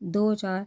2-4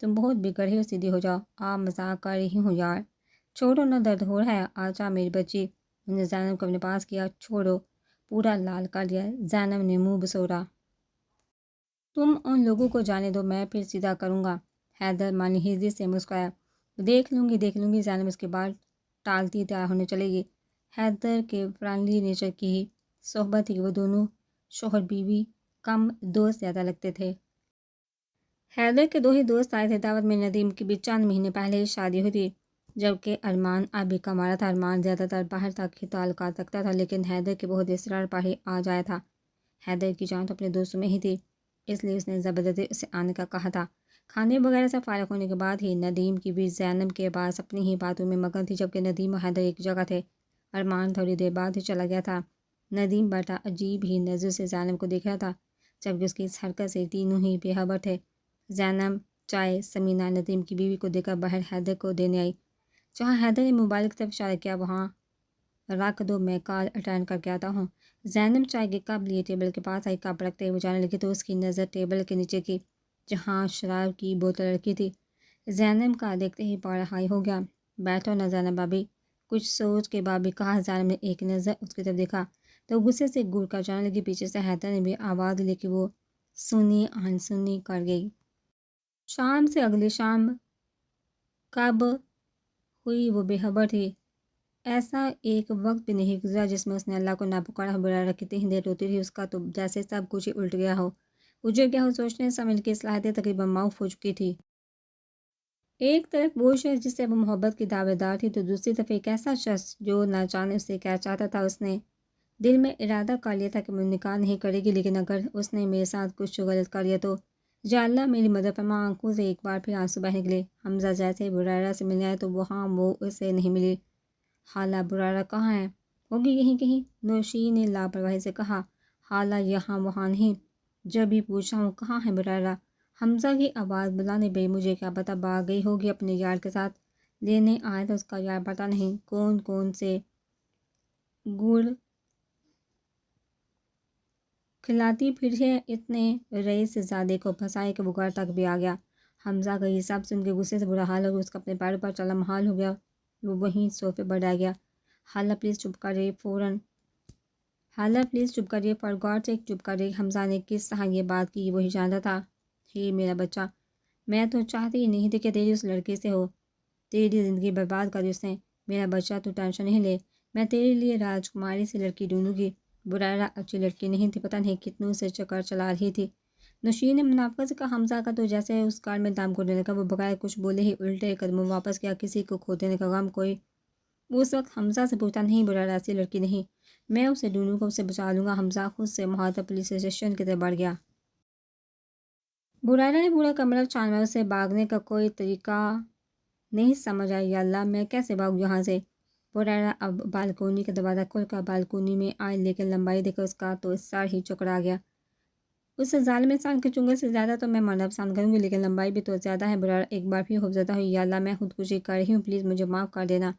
تم بہت بگڑ ہی ہو، سیدھی ہو جاؤ۔ آپ مذاق کر رہی ہوں یار، چھوڑو نہ، درد ہو رہا ہے، آجا میری بچی۔ انہوں نے زینب کو اپنے پاس کیا۔ چھوڑو، پورا لال کر دیا۔ زینب نے منہ بسورا۔ تم ان لوگوں کو جانے دو، میں پھر سیدھا کروں گا۔ حیدر مانہیزی سے مسکرایا۔ دیکھ لوں گی۔ زینب اس کے بعد ٹالتی تیار ہونے چلے گی۔ حیدر کے فرینڈلی نیچر کی ہی صحبت تھی کہ وہ دونوں شوہر بیوی کم دوست زیادہ لگتے تھے۔ حیدر کے دو ہی دوست آئے تھے دعوت میں۔ ندیم کی بھی چند مہینے پہلے ہی شادی ہوئی تھی، جبکہ ارمان اب بھی کما رہا تھا۔ ارمان زیادہ تر باہر تک ہی تعلقات رکھتا تھا، لیکن حیدر کے بہت اصرار پر ہی آ جایا تھا۔ حیدر کی جان تو اپنے دوستوں میں ہی تھی، اس لیے اس نے زبردستی اسے آنے کا کہا تھا۔ کھانے وغیرہ سے فارغ ہونے کے بعد ہی ندیم کی بھی زینب کے پاس اپنی ہی باتوں میں مگن تھی، جبکہ ندیم اور حیدر ایک جگہ تھے۔ ارمان تھوڑی دیر بعد ہی چلا گیا تھا۔ ندیم بڑا عجیب ہی نظر سے زینب کو دیکھ رہا تھا، جبکہ اس کی اس حرکت سے تینوں ہی بے خبر تھے۔ زینب چائے سمینہ ندیم کی بیوی کو دے کر باہر حیدر کو دینے آئی۔ جہاں حیدر نے موبائل کی طرف اشارہ کیا، وہاں رکھ دو، میں کال اٹینڈ کر کے آتا ہوں۔ زینب چائے کے کپ لیے ٹیبل کے پاس آئی۔ کپ رکھتے ہوئے جانے لگی تو اس کی نظر ٹیبل کے نیچے کی، جہاں شراب کی بوتل رکھی تھی۔ زینب کا دیکھتے ہی پارا ہائی ہو گیا۔ بیٹھو نا زینب بھابی، کچھ سوچ کے بعد بھی کہا۔ زینب نے ایک نظر اس کی طرف دیکھا تو غصے سے گڑ کر جانے لگی۔ پیچھے سے حیدر نے بھی آواز لے کے وہ سنی انسنی کر گئی۔ شام سے اگلی شام کب ہوئی وہ بے خبر تھی۔ ایسا ایک وقت بھی نہیں گزرا جس میں اس نے اللہ کو نہ پکارا ہو۔ برارہ کتنی ہی دیر روتی رہی، اس کا تو جیسے سب کچھ ہی الٹ گیا ہو، اجڑ گیا ہو۔ سوچنے سمجھنے کی صلاحیتیں تقریباً معاف ہو چکی تھی۔ ایک طرف وہ شخص جس سے وہ محبت کی دعویدار تھی، تو دوسری طرف ایک ایسا شخص جو نہ جانے اس سے کیا چاہتا تھا۔ اس نے دل میں ارادہ کر لیا تھا کہ وہ نکاح نہیں کرے گی، لیکن اگر اس نے میرے ساتھ کچھ غلط کر لیا تو یا اللہ میری مدد فرما۔ آنکھوں سے ایک بار پھر آنسو بہہ نکلے۔ حمزہ جیسے ہی برائرہ سے ملنے آئے تو وہاں وہ اسے نہیں ملی۔ خالہ برائرہ کہاں ہے؟ ہوگی یہیں کہیں، نوشین نے لاپرواہی سے کہا۔ خالہ یہاں وہاں نہیں، جب بھی پوچھا ہوں کہاں ہے برائرہ؟ حمزہ کی آواز بلانے پہ مجھے کیا پتہ، بھاگ گئی ہوگی اپنے یار کے ساتھ۔ لینے آئے تو اس کا یار پتہ نہیں کون سے گڑ کھلاتی پھر ہے، اتنے رئیس زادے کو پھنسائے کہ وہ گھر تک بھی آ گیا۔ حمزہ کا یہ سب سن کے غصے سے برا حال ہو گیا، اس کا اپنے پیروں پر چلنا محال ہو گیا۔ وہ وہیں صوفے پر ڈال گیا۔ خالہ پلیز چپ کریے، فار گاڈ سیک چپ کریے۔ حمزہ نے کس طرح یہ بات کی وہی جانتا تھا۔ ہی میرا بچہ، میں تو چاہتی ہی نہیں تھی کہ تیری اس لڑکے سے ہو، تیری زندگی برباد کر دی اس نے۔ میرا بچہ تو ٹینشن نہیں لے، میں تیرے لیے راجکماری سے لڑکی ڈھونڈوں گی۔ برائرہ اچھی لڑکی نہیں تھی، پتہ نہیں کتنوں سے چکر چلا رہی تھی۔ نوشین نے منافقت سے کہا۔ حمزہ کا تو جیسے اس کار میں دم گھٹنے لگا، وہ بغیر کچھ بولے ہی الٹے قدموں واپس گیا۔ کسی کو کھو دینے کا غم کوئی اس وقت حمزہ سے پوچھتا نہیں، برائرہ ایسی لڑکی نہیں، میں اسے ڈھونڈوں گا، اسے بچا لوں گا۔ حمزہ خود سے مخاطب پولیس اسٹیشن کی طرف بڑھ گیا۔ برائرہ نے پورا کمرہ چھان مارا، اسے بھاگنے کا کوئی طریقہ نہیں سمجھ آیا۔ یا اللہ میں کیسے بھاگوں یہاں سے؟ برائرہ اب بالکونی کا دروازہ کھول کر بالکونی میں آئی، لیکن لمبائی دیکھ کر اس کا تو سر ہی چکرا گیا۔ اس ظالم انسان کے چنگل سے زیادہ تو میں مرنا پسند کروں گی، لیکن لمبائی بھی تو زیادہ ہے۔ برائرہ ایک بار پھر خوفزدہ ہوئی۔ یا اللہ میں خودکشی کر رہی ہوں، پلیز مجھے معاف کر دینا۔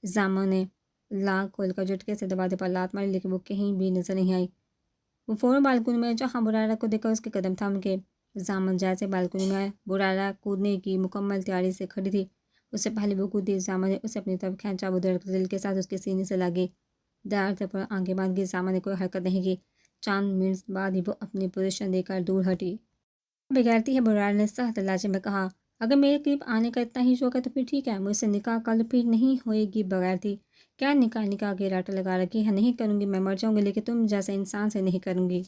زامن نے لاک کھول کر جھٹکے سے دروازے پر لات ماری، لیکن وہ کہیں بھی نظر نہیں آئی۔ وہ فوراً بالکونی میں، جہاں برائرہ کو دیکھ کر اس کے قدم تھم کے۔ زامن جیسے بالکونی میں آئے، برائرہ کودنے کی مکمل تیاری سے کھڑی تھی۔ اس سے پہلے وہ کودی، زامن نے اسے اپنی طرف کھینچا۔ وہ دھڑکتے دل کے ساتھ اس کے سینے سے لگی۔ درد پر آنکھیں بند کی، زامن نے کوئی حرکت نہیں کی۔ چند منٹ بعد ہی وہ اپنی پوزیشن دے کر دور ہٹی۔ بغیرتی ہے، برائرہ نے سخت لہجے میں کہا۔ اگر میرے قریب آنے کا اتنا ہی شوق ہے تو پھر ٹھیک ہے، مجھ سے نکاح کر لو، پھر نہیں ہوئے گی بغیرتی۔ کیا نکاح کے رٹ لگا رکھی ہے؟ نہیں کروں گی، میں مر جاؤں گی، لیکن تم جیسے انسان سے نہیں کروں گی۔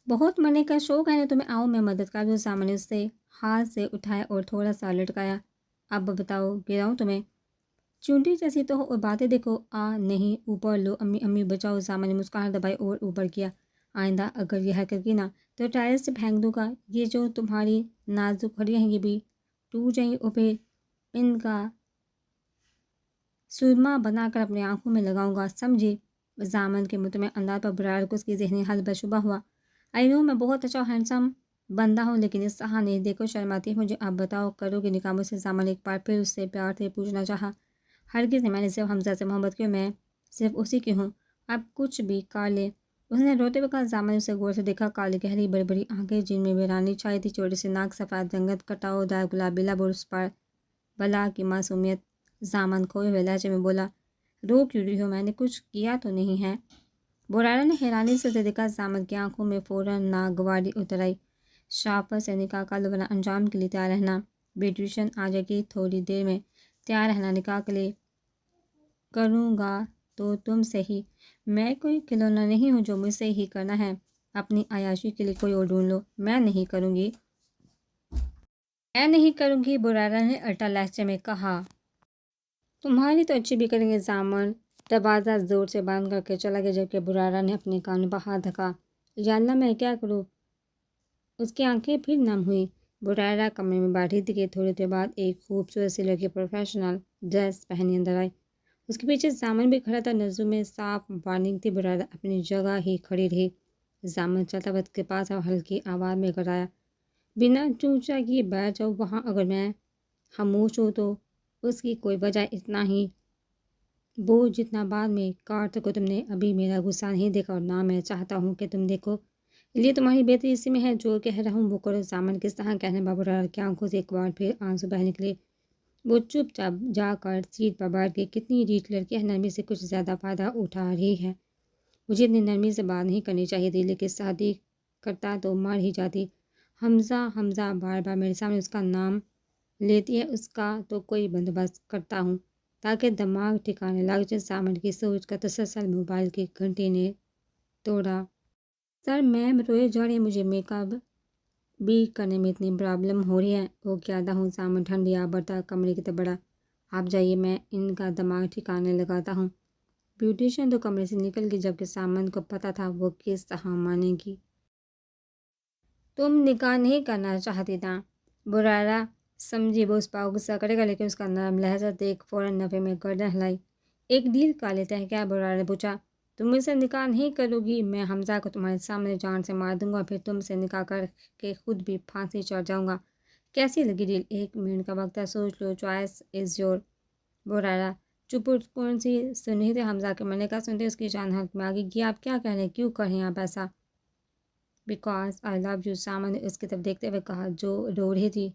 بہت مرنے کا شوق ہے نا تمہیں، آؤ میں مدد کر دوں۔ زامن نے اسے ہاتھ سے اٹھایا اور تھوڑا سا لٹکایا۔ اب بتاؤ، گراؤں تمہیں؟ چونٹی جیسی تو ہو اور باتیں دیکھو۔ نہیں، اوپر لو، امی امی بچاؤ۔ زامن نے مسکراہٹ دبائی اور اوپر کیا۔ آئندہ اگر یہ حرکت کی نا تو ٹائر سے پھینک دوں گا۔ یہ جو تمہاری نازک ہڈیاں ہیں یہ بھی ٹوٹ جائیں گی، اور پھر ان کا سرما بنا کر اپنی آنکھوں میں لگاؤں گا، سمجھی؟ زامن کے مطمئن انداز پر برائرہ کو اس کی ذہنی حالت پر شبہ ہوا۔ آئی نو میں بہت اچھا ہینڈسم بندہ ہوں، لیکن اس طرح نہیں، دیکھو شرم آتی ہے مجھے۔ اب بتاؤ، کرو گے نکاح مجھ سے؟ زامن نے ایک بار پھر اس سے پیار سے پوچھنا چاہا۔ ہرگز نہیں، میں نے صرف حمزہ سے محبت کی اور میں صرف اسی کی ہوں۔ اب کچھ بھی کر لے، اس نے روتے ہوئے کہا۔ زامن اسے غور سے دیکھا۔ کالی گہری بڑی بڑی آنکھیں جن میں ویرانی چھائی تھی، چھوٹی سی ناک، سفید رنگت، کٹاؤ دار گلابی لب اور اس پر بلا کی معصومیت۔ زامن کھوئے ہوئے لہجے میں بولا، رو کیوں رہی ہو؟ میں نے کچھ کیا تو نہیں ہے؟ برارہ نے حیرانی سے اسے دیکھا۔ زامن کی آنکھوں میں فوراً ناگواری اتر آئی۔ شاپر سے نکاح کا لبنہ انجام کے لیے تیار رہنا۔ بیوٹیشین آ جائے گی تھوڑی دیر میں، تیار رہنا نکاح کے لیے۔ کروں گا تو تم سے ہی، میں کوئی کھلونا نہیں ہوں جو مجھ سے ہی کرنا ہے۔ اپنی عیاشی کے لیے کوئی اور ڈھونڈ لو، میں نہیں کروں گی۔ میں نہیں کروں گی، برارہ نے الٹا لہجے میں کہا۔ تمہاری تو اچھی بھی کریں گے۔ زامن دروازہ زور سے بند کر کے چلا گیا، جبکہ برارہ نے اپنے کانوں پر ہاتھ رکھا۔ یا اللہ، میں کیا کروں؟ اس کی آنکھیں پھر نم ہوئی۔ برارہ کمرے میں بیٹھی تھی کہ تھوڑی دیر بعد ایک خوبصورت سی لڑکی پروفیشنل ڈریس پہنی اندر آئی۔ اس کے پیچھے زامن بھی کھڑا تھا۔ نظروں میں صاف وارننگ تھی۔ برارہ اپنی جگہ ہی کھڑی رہی۔ زامن چلتا ہوا اس کے پاس اور ہلکی آواز میں گرایا، بنا چونچا کیے بیٹھ جاؤ وہاں۔ اگر میں خاموش ہوں تو اس کی کوئی وجہ اتنا ہی وہ جتنا بعد میں کاٹ سکو۔ تم نے ابھی میرا غصہ نہیں دیکھا اور نہ میں چاہتا ہوں کہ تم دیکھو، لیے تمہاری بہتری اسی میں ہے۔ جو کہہ رہا ہوں وہ کرو۔ زامن کس طرح کہنے با برارہ کی آنکھوں سے ایک بار پھر آنسو بہنے نکلے۔ وہ چپ چاپ جا کر سیٹ پر بیٹھ گئی۔ کتنی ریچھ لڑکی ہے، نرمی سے کچھ زیادہ فائدہ اٹھا رہی ہے۔ مجھے اتنی نرمی سے بات نہیں کرنی چاہیے تھی، لیکن شادی کرتا تو مر ہی جاتی۔ حمزہ حمزہ بار بار میرے سامنے اس کا نام لیتی ہے۔ اس کا تو کوئی بندوبست کرتا ہوں تاکہ دماغ ٹھکانے لگ جائے۔ زامن کی سوچ کا تسلسل موبائل کی گھنٹی نے توڑا۔ سر میم روئے جا رہی ہے، مجھے میک اپ بھی کرنے میں اتنی پرابلم ہو رہی ہے۔ وہ کیا ہوں۔ زامن ٹھنڈی آ بڑھتا کمرے کی طرف بڑھا۔ آپ جائیے، میں ان کا دماغ ٹھکانے لگاتا ہوں۔ بیوٹیشین تو کمرے سے نکل گئی، جبکہ زامن کو پتہ تھا وہ کس طرح مانے گی۔ تم نکاح نہیں کرنا چاہتی نا؟ برارہ سمجھی وہ اس پر غصہ کرے گا، لیکن اس کا نرم لہجہ دیکھ فوراً نفے میں گردن ہلائی۔ ایک ڈیل کر لیتے ہیں کیا؟ برارہ نے پوچھا۔ تم مجھ سے نکاح نہیں کرو گی؟ میں حمزہ کو تمہارے سامنے جان سے مار دوں گا، پھر تم سے نکاح کر کے خود بھی پھانسی چڑھ جاؤں گا۔ کیسی لگی ڈیل؟ 1 منٹ کا وقت ہے، سوچ لو، چوائس از یور۔ برارہ چپ کون سی سن رہی تھی حمزہ کے مرنے کا۔ سنتے اس کی جان حلق میں آ گئی۔ آپ کیا کہہ رہے ہیں؟ کیوں کر رہے ہیں آپ ایسا؟ بیکاز آئی لو یو، زامن نے اس کی طرف دیکھتے ہوئے کہا جو رو رہی تھی۔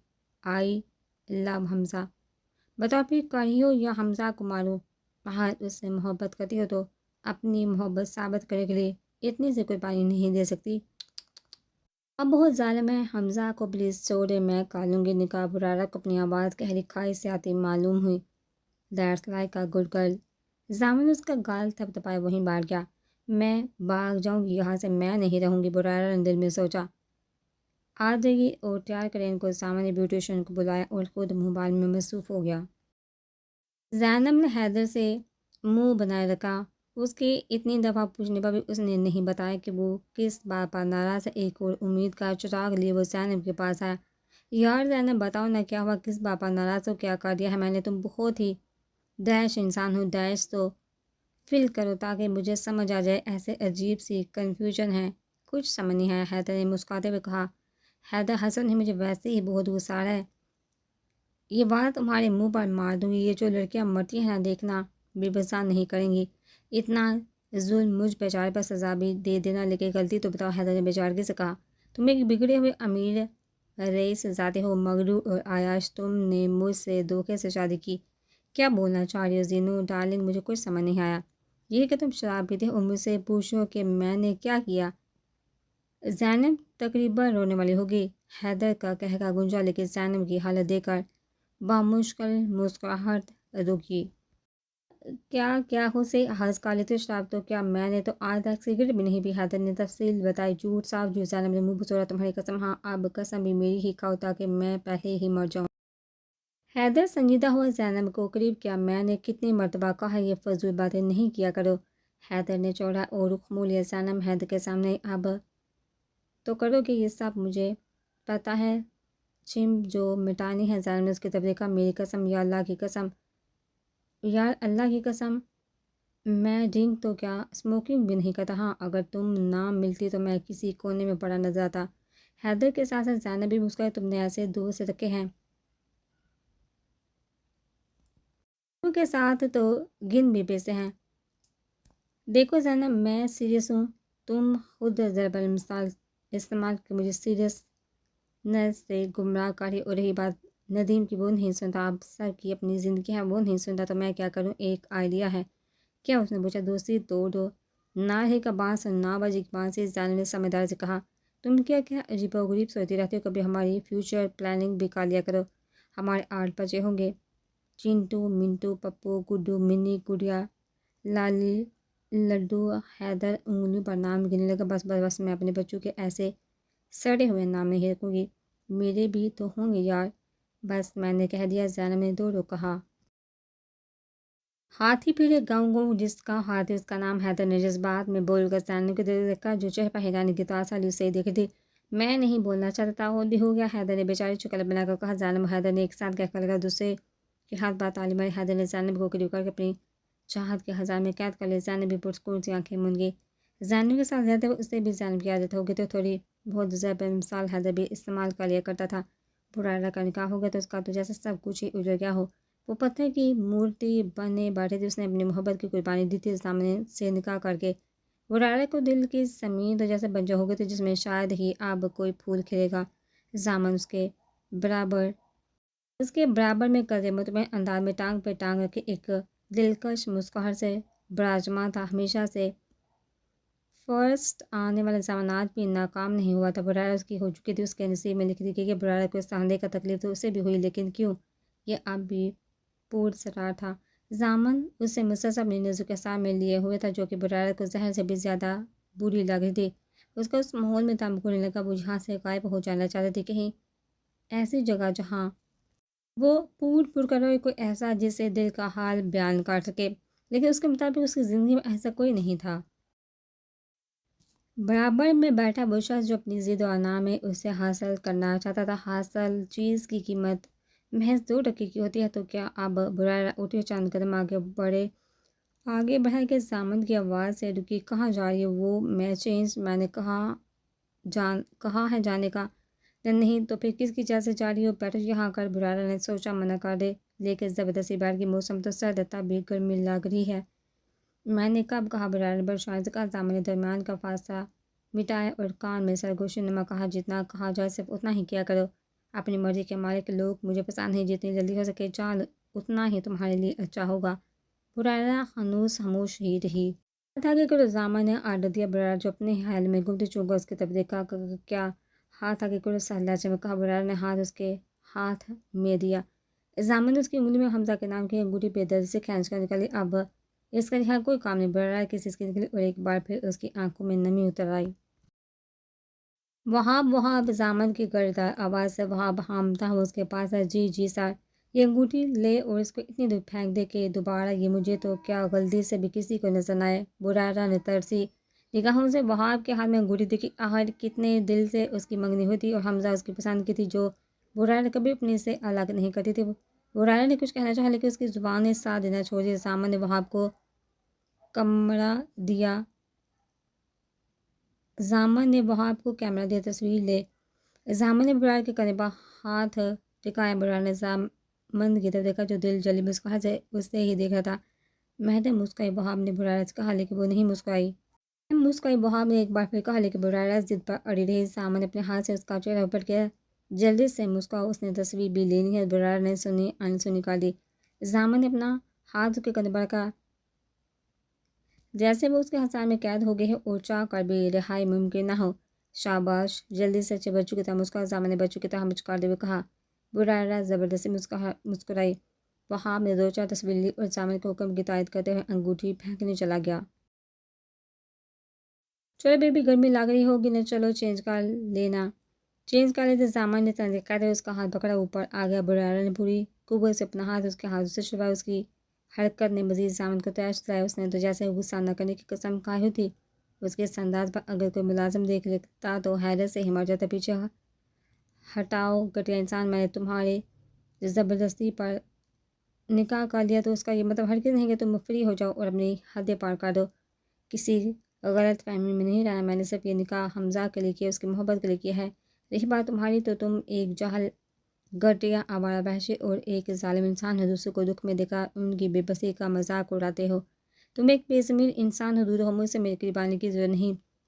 آئی لو حمزہ۔ بتاؤ پھر کر رہی ہو یا حمزہ کو مارو؟ بہت اس سے محبت کرتی ہو تو اپنی محبت ثابت کرنے کے لیے اتنی سے کوئی پانی نہیں دے سکتی۔ اب بہت ظالم ہے۔ حمزہ کو پلیز چھوڑ دے، میں کر لوں گی نکاح۔ برارہ کو اپنی آواز گہری کھائی سے آتی معلوم ہوئی۔ That's like a good girl. Zamin نے اس کا گال تھپ تھپائے وہیں بیٹھ گیا۔ میں بھاگ جاؤں گی یہاں سے، میں نہیں رہوں گی، برارہ نے دل میں سوچا۔ آ جائیے اور تیار کریں ان کو۔ زامن نے بیوٹیشین کو بلایا اور خود موبائل میں مصروف ہو گیا۔ زینب نے حیدر سے منہ بنائے رکھا۔ اس کے اتنی دفعہ پوچھنے پر بھی اس نے نہیں بتایا کہ وہ کس بات پر ناراض ہے۔ ایک اور امید کا چراغ لیے وہ زینب کے پاس آیا۔ یار زینب بتاؤ نہ کیا ہوا، کس بات پر ناراض ہو، کیا کر دیا ہے میں نے؟ تم بہت ہی دہش انسان ہو۔ دہش تو فیل کرو تاکہ مجھے سمجھ آ جائے، ایسے عجیب سی کنفیوژن ہے، کچھ سمجھ نہیں آیا، حیدر نے مسکراتے ہوئے کہا۔ حیدر حسن نے مجھے ویسے ہی بہت غصہ آ رہا ہے، یہ بات تمہارے منہ پر مار دوں گی۔ یہ جو لڑکیاں مرتی ہیں نا، دیکھنا بے بسا نہیں کریں گی۔ اتنا ظلم مجھ بیچارے پر سزا بھی دے دینا، لیکن غلطی تو بتاؤ، حیدر نے بیچارگی سے کہا۔ تم ایک بگڑے ہوئے امیر رئیس زادے ہو، مغرور اور عیاش، تم نے مجھ سے دھوکے سے شادی کی۔ کیا بولنا چاہ رہی ہو زینو ڈارلنگ؟ مجھے کچھ سمجھ نہیں آیا۔ یہ کہ تم شراب پیتے اور مجھ سے پوچھو کہ میں نے کیا کیا۔ زینب تقریباً رونے والی ہو گئی۔ حیدر کا قہقہ گونجا، لیکن زینب کی حالت دیکھ کر بامشکل مسکراہٹ رکی۔ کیا ہو سے حض کا لیتے شراب؟ تو کیا میں نے تو آج تک سگریٹ بھی نہیں پی؟ حیدر نے تفصیل بتائی۔ جھوٹ، صاف جھوٹ۔ زینب نے منہ بچوڑا۔ تمہاری قسم؟ ہاں، اب قسم بھی میری ہی کھاؤ تاکہ میں پہلے ہی مر جاؤں۔ حیدر سنجیدہ ہوا، زینب کو قریب کیا۔ میں نے کتنی مرتبہ کہا ہے یہ فضول باتیں نہیں کیا کرو۔ حیدر نے چوڑا اور رخ موڑ لیا۔ زینب حیدر کے سامنے، اب تو کرو کہ یہ سب مجھے پتہ ہے، چم جو مٹانی ہے۔ زینب نے اس کی طرف دیکھا۔ میری قسم، یا اللہ کی قسم، یار اللہ کی قسم، میں ڈرنک تو کیا اسموکنگ بھی نہیں کرتا۔ ہاں، اگر تم نہ ملتی تو میں کسی کونے میں پڑا نظر آتا۔ حیدر کے ساتھ ساتھ زینب بھی مسکرائی۔ تم نے ایسے دور سے رکھے ہیں کے ساتھ تو گن بھی پیسے ہیں۔ دیکھو زینب، میں سیریس ہوں، تم خود ضرب المثال استعمال کہ مجھے سیریسنس سے گمراہ کری، اور رہی بات ندیم کی، وہ نہیں سنتا، اب سر کی اپنی زندگی ہے وہ نہیں سنتا، تو میں کیا کروں؟ ایک آئیڈیا ہے۔ کیا؟ اس نے پوچھا۔ دوستی توڑ دو، نہ رہے کا بانس اور 9 بجے کی بانسی۔ زینب نے سمجھداری سے کہا، تم کیا عجیب و غریب سوچتی رہتی ہو، کبھی ہماری فیوچر پلاننگ بھی کر لیا کرو۔ ہمارے 8 بچے ہوں گے، چنٹو، منٹو، پپو، گڈو، منی، گڑیا، لالی، لڈو۔ حیدر انگلیوں پر نام گننے لگا۔ بس بس بس، میں اپنے بچوں کے ایسے سڑے ہوئے نام نہیں رکھوں گی، میرے بھی تو ہوں گے یار۔ بس میں نے کہہ دیا، زینب نے دو کہا۔ ہاتھی پھرے گاؤں گاؤں، جس کا ہاتھی اس کا نام حیدر نے جذبات میں بول کر زینب کے دل دیکھا، جو چہرے پر حیرانی کی تاثر اسے دیکھ تھی۔ میں نہیں بولنا چاہتا تھا، وہ بھی ہو گیا، حیدر نے بیچاری شکل بنا کر کہا۔ زینب و حیدر نے ایک ساتھ کہہ کر لگا، دوسرے کے ہاتھ بات تالی ماری۔ حیدر نے زینب کو قریب کر کے اپنی چاہت کے ہزار میں قید کر لیا۔ زینب بھی پرسکون سی آنکھیں من گئی۔ زینب کے ساتھ رہتے ہوئے اسے بھی زینب کی عادت ہو گئی، تو تھوڑی بہت ضرب مثال حیدر بھی استعمال کر لیا کرتا تھا۔ برارہ کا نکاح ہو گیا تو اس کا تو جیسے سب کچھ ہی اجڑ گیا ہو، وہ پتھر کی مورتی بنے بیٹھے تھے۔ اس نے اپنی محبت کی قربانی دی تھی سامنے سے نکاح کر کے۔ برارہ کو دل کی زمین تو جیسے بنجر ہو گئی تھی، جس میں شاید ہی اب کوئی پھول کھلے گا۔ زامن اس کے برابر میں قدر مطمئن انداز میں ٹانگ پہ ٹانگ رکھے ایک دلکش مسکراہٹ سے براجمان تھا۔ ہمیشہ سے فرسٹ آنے والے زمانات بھی ناکام نہیں ہوا تھا۔ برارہ اس کی ہو چکی تھی، اس کے نصیب میں لکھی تھی کہ برارہ کو اس سہندے کا تکلیف تو اسے بھی ہوئی، لیکن کیوں؟ یہ اب بھی پرسرار تھا۔ زامن اسے مسلسل اپنی نظروں کے سامنے لیے ہوئے تھا، جو کہ برارہ کو زہر سے بھی زیادہ بری لگ رہی تھی۔ اس کا اس ماحول میں دم گھٹنے لگا، وہ یہاں سے غائب ہو جانا چاہتی تھی، کہیں ایسی جگہ جہاں وہ پر کرے کوئی ایسا جس سے دل کا حال بیان کر سکے، لیکن اس کے مطابق اس کی زندگی میں ایسا کوئی نہیں تھا۔ برابر میں بیٹھا وہ شخص جو اپنی ضد و انا میں اسے حاصل کرنا چاہتا تھا۔ حاصل چیز کی قیمت محض 2 ٹکے کی ہوتی ہے، تو کیا؟ اب برارہ اٹھے، چند قدم آگے بڑھا کہ زامن کی آواز سے رکی۔ کہاں جا رہی ہے وہ؟ میں نے کہا ہے جانے کا نہیں، تو پھر کس کی اجازت سے جا رہی ہو؟ بیٹھو یہاں کر۔ برارہ نے سوچا منع کر دے، لیکن زبردستی بیٹھ گئی۔ موسم تو سرد ہے، تب بھی گرمی لگ رہی ہے۔ میں نے کب کہا؟ برارہ نے پریشانی سے کہا۔ زامن نے درمیان کا فاصلہ مٹایا اور کان میں سرگوشی نما کہا، جتنا کہا جائے صرف اتنا ہی کیا کرو، اپنی مرضی کے مالک لوگ مجھے پسند نہیں، جتنی جلدی ہو سکے جان لو، اتنا ہی تمہارے لیے اچھا ہوگا۔ برارہ ہنوز خاموش ہی رہی۔ ہاتھ آگے کرو، زامن نے آرڈر دیا۔ برارہ جو اپنے خیال میں گم تھی، چونکہ اس کی طرف دیکھا۔ کیا؟ ہاتھ آگے کرو، سہل لہجے میں کہا۔ برارہ نے ہاتھ اس کے ہاتھ میں دیا۔ زامن نے اس کی انگلی میں حمزہ کے نام کی انگوٹھی بے دردی سے کھینچ کر نکالی۔ اب اس کا یہاں کوئی کام نہیں۔ برارہ کسی چیز کی نکلی، اور ایک بار پھر اس کی آنکھوں میں نمی اتر آئی۔ وہاب زامن کی گردار آواز سے وہاب ہامتا ہوا اس کے پاس آیا۔ جی جی سر، یہ انگوٹھی لے اور اس کو اتنی دور پھینک دے کہ دوبارہ یہ مجھے تو کیا غلطی سے بھی کسی کو نظر نہ آئے۔ برارہ نے ترسی نگاہوں سے وہاب کے ہاتھ میں انگوٹھی دیکھی۔ آخر کتنے دل سے اس کی منگنی ہوئی تھی، اور حمزہ اس کی پسند کی تھی، جو برارہ کبھی اپنے سے الگ نہیں کرتی تھی۔ برارہ نے کچھ کہنا چاہا، لیکن اس کی زبان نے ساتھ دینا چھوڑ دیا۔ زامن نے وہاب کو کیمرہ دیا۔ تصویر لے۔ زامن نے برارہ کے کندھے پر ہاتھ ٹکایا۔ برارہ نے زامن کی طرف دیکھا، جو دل جلی مسکراہٹ سے اسے ہی دیکھ رہا تھا۔ مہدر مسکرائی، وہاب نے برارہ سے کہا، لیکن وہ نہیں مسکرائی۔ وہاب نے ایک بار پھر کہا، لیکن برارہ ضد پر اڑی رہی۔ زامن نے اپنے ہاتھ سے اس کا چہرہ اوپر کیا۔ جلدی سے مسکراؤ، اس نے تصویر بھی لینی ہے۔ برارہ نے انسنی کر دی۔ زامن نے اپنا ہاتھ اس کے کندھے پر رکھا، جیسے وہ اس کے ہتھیار میں قید ہو گئی ہے اور چاہ کر بھی رہائی ممکن نہ ہو۔ شاباش، جلدی سے اچھے بچوں کی طرح مسکرا، زامن نے بچوں کی طرح مچکارتے ہوئے کہا۔ برارہ زبردستی مسکرائی۔ وہاب نے 2-4 تصویریں لی اور زامن کے حکم کی تائید کرتے ہوئے انگوٹھی پھینکنے چلا گیا۔ چلو بیبی، گرمی لگ رہی ہوگی نا، چلو چینج کر لیتے۔ زامن نے تنزیہ کرتے ہوئے اس کا ہاتھ پکڑا، اوپر آ گیا۔ برارہ نے پوری قوت سے اپنا ہاتھ اس کے ہاتھوں سے چھڑوایا۔ اس کی حرکت نے مزید زامن کو تیش دلایا۔ اس نے تو جیسے غصہ نہ کرنے کی قسم کھائی ہوئی تھی۔ اس کے اس انداز پر اگر کوئی ملازم دیکھ لیتا تو حیرت سے ہی مر جاتا۔ پیچھے ہٹاؤ گھٹیا انسان، میں نے تمہارے زبردستی پر نکاح کر لیا، تو اس کا یہ مطلب ہرگز نہیں کہ تم فری ہو جاؤ اور اپنی حدیں پار کر دو۔ کسی غلط فہمی میں نہیں رہنا، میں نے صرف یہ نکاح حمزہ کے لیے کیا، اس کی محبت کے لیے کیا ہے۔ رہی بات تمہاری، تو تم ایک جاہل، گھٹیا، آوارہ، وحشی اور ایک ظالم انسان ہو۔ دوسروں کو دکھ میں دیکھا ان کی بے بسی کا مذاق اڑاتے ہو۔ تم ایک بے ضمیر انسان ہو، دور ہو مجھ سے، میری قربانی کی ضرورت نہیں۔